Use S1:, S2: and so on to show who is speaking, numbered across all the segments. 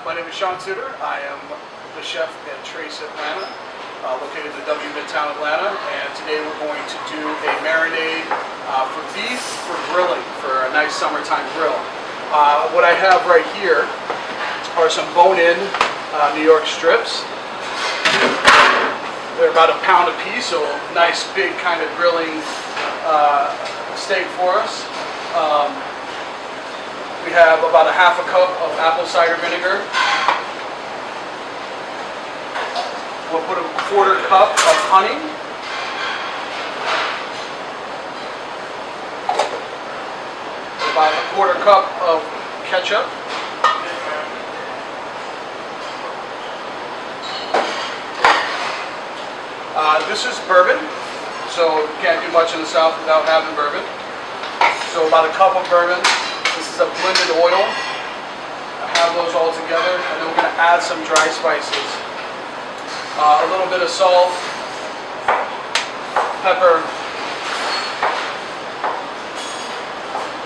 S1: My name is Sutter. I am the chef at Trace Atlanta, located in W Midtown Atlanta, and today we're going to do a marinade for beef for grilling, for a nice summertime grill. What I have right here are some bone-in New York strips. They're about a pound a piece, so a nice big kind of grilling steak for us. We have about a half a cup of apple cider vinegar. We'll put a quarter cup of honey. About a quarter cup of ketchup. This is bourbon, so you can't do much in the South without having bourbon. So about a cup of bourbon. This is a blended oil. I have those all together, and then we're going to add some dry spices. A little bit of salt, pepper,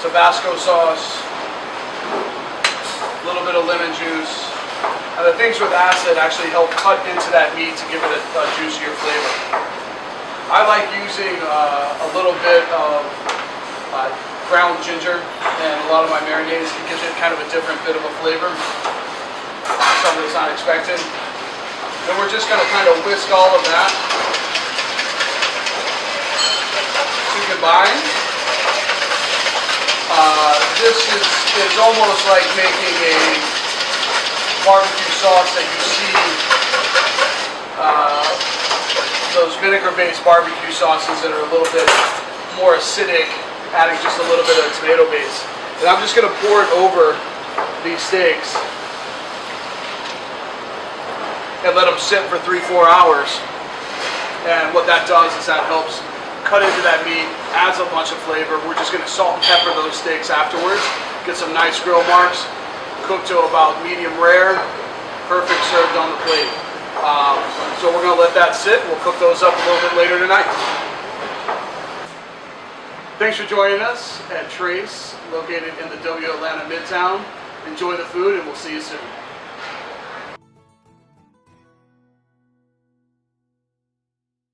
S1: Tabasco sauce, a little bit of lemon juice. And the things with acid actually help cut into that meat to give it a juicier flavor. I like using a little bit of ground ginger and a lot of my marinades. It gives it kind of a different bit of a flavor, something that's not expected. Then we're just going to kind of whisk all of that to combine. This is almost like making a barbecue sauce that you see, those vinegar-based barbecue sauces that are a little bit more acidic, adding just a little bit of tomato base. And I'm just going to pour it over these steaks and let them sit for 3-4 hours. And what that does is that helps cut into that meat, adds a bunch of flavor. We're just going to salt and pepper those steaks afterwards, get some nice grill marks, cook to about medium rare, perfect served on the plate. So we're going to let that sit. We'll cook those up a little bit later tonight. Thanks for joining us at Trace, located in the W Atlanta Midtown. Enjoy the food, and we'll see you soon.